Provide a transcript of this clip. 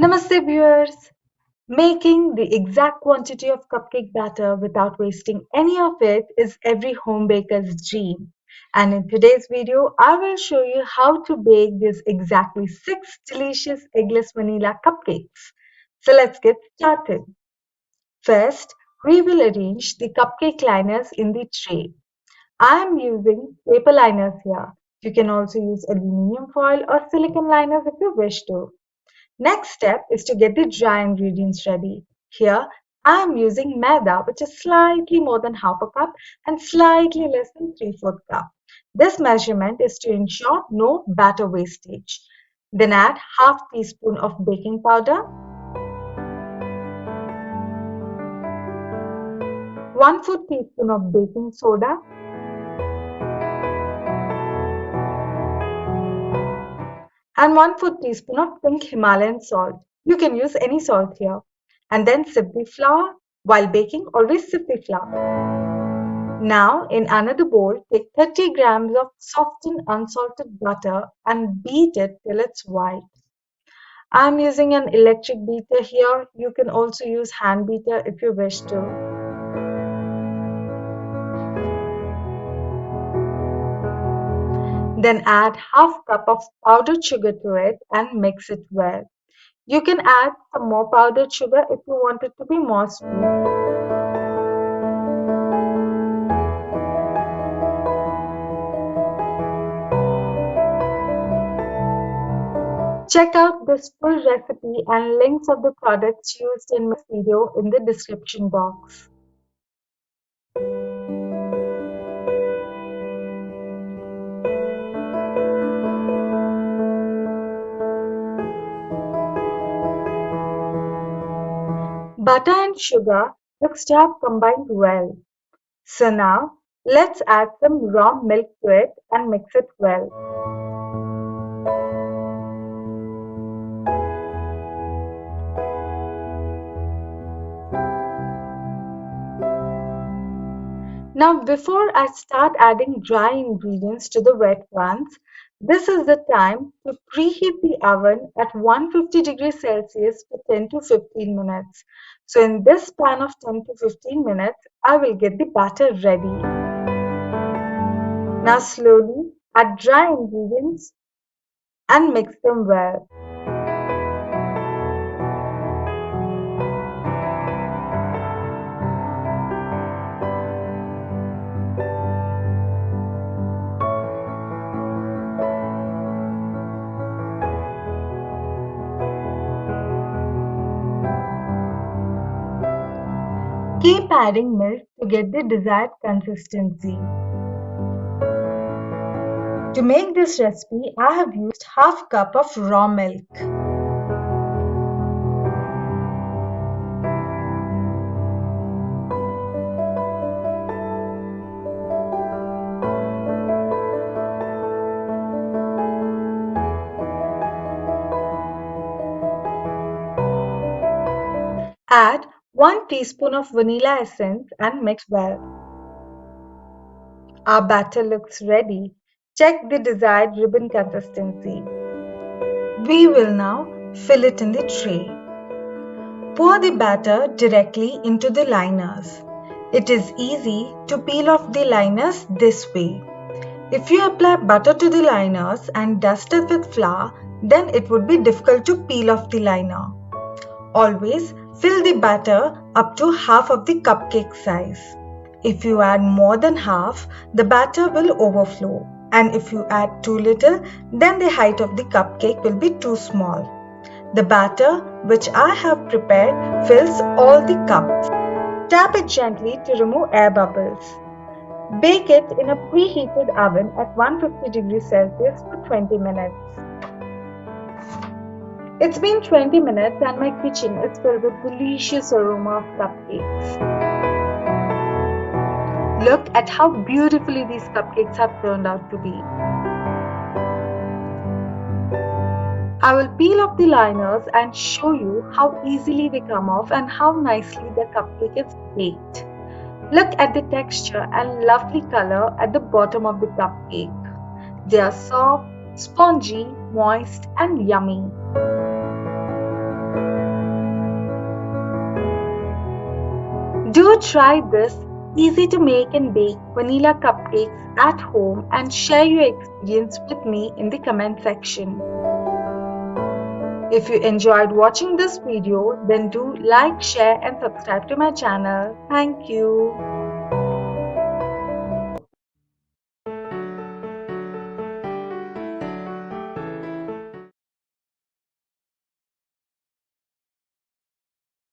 Namaste viewers! Making the exact quantity of cupcake batter without wasting any of it is every home baker's dream. And in today's video, I will show you how to bake these exactly 6 delicious eggless vanilla cupcakes. So let's get started. First, we will arrange the cupcake liners in the tray. I am using paper liners here. You can also use aluminium foil or silicone liners if you wish to. Next step is to get the dry ingredients ready. Here I am using Maida, which is slightly more than half a cup and slightly less than 3/4 cup. This measurement is to ensure no batter wastage. Then add half teaspoon of baking powder, 1/4 teaspoon of baking soda, and 1/4 teaspoon of pink Himalayan salt. You can use any salt here. And then sift the flour. While baking, always sift the flour. Now, in another bowl, take 30 grams of softened unsalted butter and beat it till it's white. I'm using an electric beater here. You can also use hand beater if you wish to. Then add half cup of powdered sugar to it and mix it well. You can add some more powdered sugar if you want it to be more sweet. Check out this full recipe and links of the products used in my video in the description box. Butter and sugar mixed to have combined well. So now let's add some raw milk to it and mix it well. Now before I start adding dry ingredients to the wet ones, this is the time to preheat the oven at 150 degrees Celsius for 10 to 15 minutes. So in this span of 10 to 15 minutes, I will get the batter ready. Now slowly add dry ingredients and mix them well. Keep adding milk to get the desired consistency. To make this recipe, I have used half cup of raw milk. Add 1 teaspoon of vanilla essence and mix well. Our batter looks ready. Check the desired ribbon consistency. We will now fill it in the tray. Pour the batter directly into the liners. It is easy to peel off the liners this way. If you apply butter to the liners and dust it with flour, then it would be difficult to peel off the liner. Always fill the batter up to half of the cupcake size. If you add more than half, the batter will overflow. And if you add too little, then the height of the cupcake will be too small. The batter which I have prepared fills all the cups. Tap it gently to remove air bubbles. Bake it in a preheated oven at 150 degrees Celsius for 20 minutes. It's been 20 minutes and my kitchen is filled with delicious aroma of cupcakes. Look at how beautifully these cupcakes have turned out to be. I will peel off the liners and show you how easily they come off and how nicely the cupcake is baked. Look at the texture and lovely color at the bottom of the cupcake. They are soft, spongy, moist and yummy. Do try this easy to make and bake vanilla cupcakes at home and share your experience with me in the comment section. If you enjoyed watching this video, then do like, share and subscribe to my channel. Thank you.